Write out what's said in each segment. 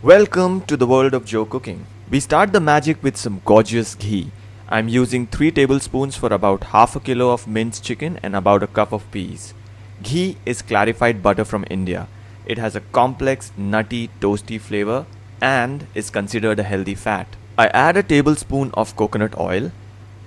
Welcome to the world of Joe cooking. We start the magic with some gorgeous ghee. I'm using 3 tablespoons for about half a kilo of minced chicken and about a cup of peas. Ghee is clarified butter from India. It has a complex, nutty, toasty flavor and is considered a healthy fat. I add a tablespoon of coconut oil.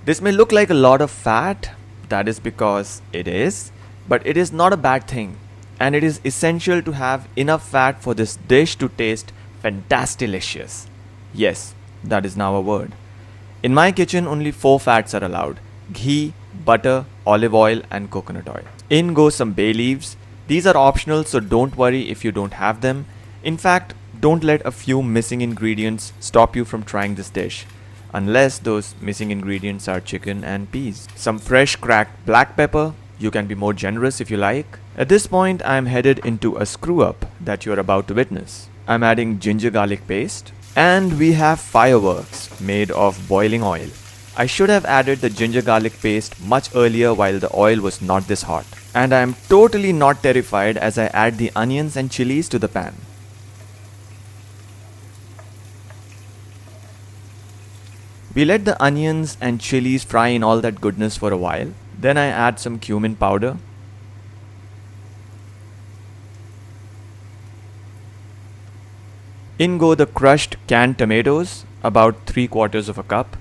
This may look like a lot of fat, that is because it is, but it is not a bad thing. And it is essential to have enough fat for this dish to taste fantastilicious. Yes, that is now a word. In my kitchen, only 4 fats are allowed: ghee, butter, olive oil, and coconut oil. In go some bay leaves. These are optional, so don't worry if you don't have them. In fact, don't let a few missing ingredients stop you from trying this dish, unless those missing ingredients are chicken and peas. Some fresh cracked black pepper. You can be more generous if you like. At this point, I am headed into a screw up that you are about to witness. I'm adding ginger garlic paste, and we have fireworks made of boiling oil. I should have added the ginger garlic paste much earlier while the oil was not this hot. And I am totally not terrified as I add the onions and chilies to the pan. We let the onions and chilies fry in all that goodness for a while. Then I add some cumin powder. In go the crushed canned tomatoes, about 3/4 of a cup.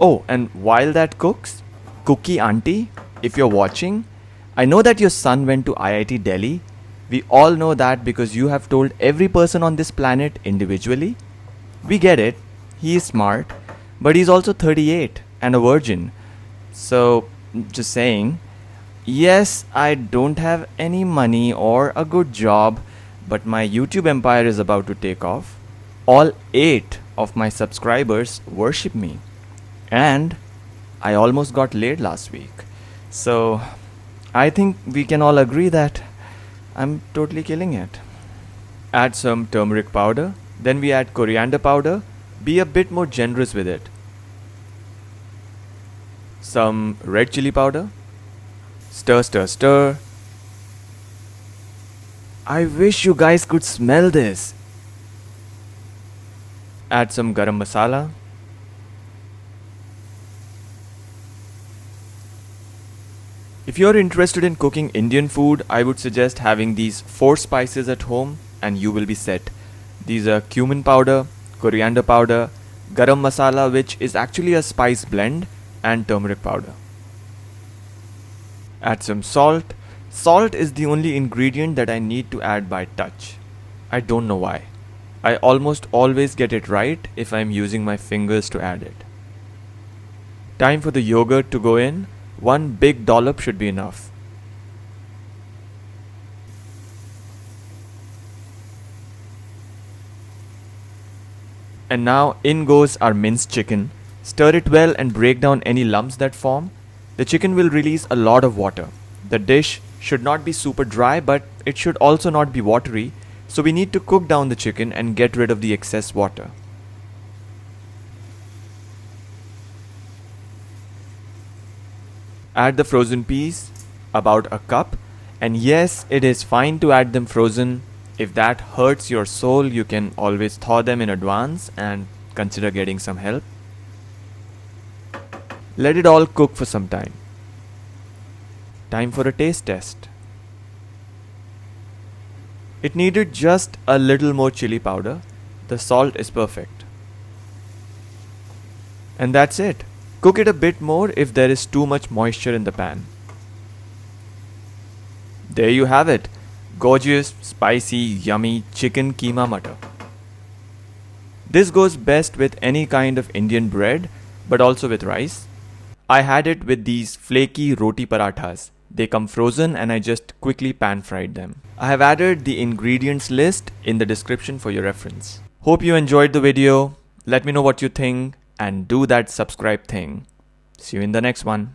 Oh, and while that cooks, Cookie Auntie, if you're watching, I know that your son went to IIT Delhi. We all know that because you have told every person on this planet individually. We get it, he is smart, but he's also 38 and a virgin. So, just saying. Yes, I don't have any money or a good job, but my YouTube empire is about to take off. All 8 of my subscribers worship me. And I almost got laid last week. So, I think we can all agree that I'm totally killing it. Add some turmeric powder. Then we add coriander powder. Be a bit more generous with it. Some red chili powder. Stir, stir, stir. I wish you guys could smell this. Add some Garam Masala. If you're interested in cooking Indian food, I would suggest having these 4 spices at home and you will be set. These are cumin powder, coriander powder, garam masala, which is actually a spice blend, and turmeric powder. Add some salt. Salt is the only ingredient that I need to add by touch. I don't know why. I almost always get it right if I'm using my fingers to add it. Time for the yogurt to go in. 1 big dollop should be enough. And now in goes our minced chicken. Stir it well and break down any lumps that form. The chicken will release a lot of water. The dish should not be super dry, but it should also not be watery, so we need to cook down the chicken and get rid of the excess water. Add the frozen peas, about a cup, and yes, it is fine to add them frozen. If that hurts your soul, you can always thaw them in advance and consider getting some help. Let it all cook for some time. Time for a taste test. It needed just a little more chili powder. The salt is perfect. And that's it. Cook it a bit more if there is too much moisture in the pan. There you have it. Gorgeous, spicy, yummy chicken Keema Matar. This goes best with any kind of Indian bread, but also with rice. I had it with these flaky roti parathas. They come frozen and I just quickly pan fried them. I have added the ingredients list in the description for your reference. Hope you enjoyed the video. Let me know what you think and do that subscribe thing. See you in the next one.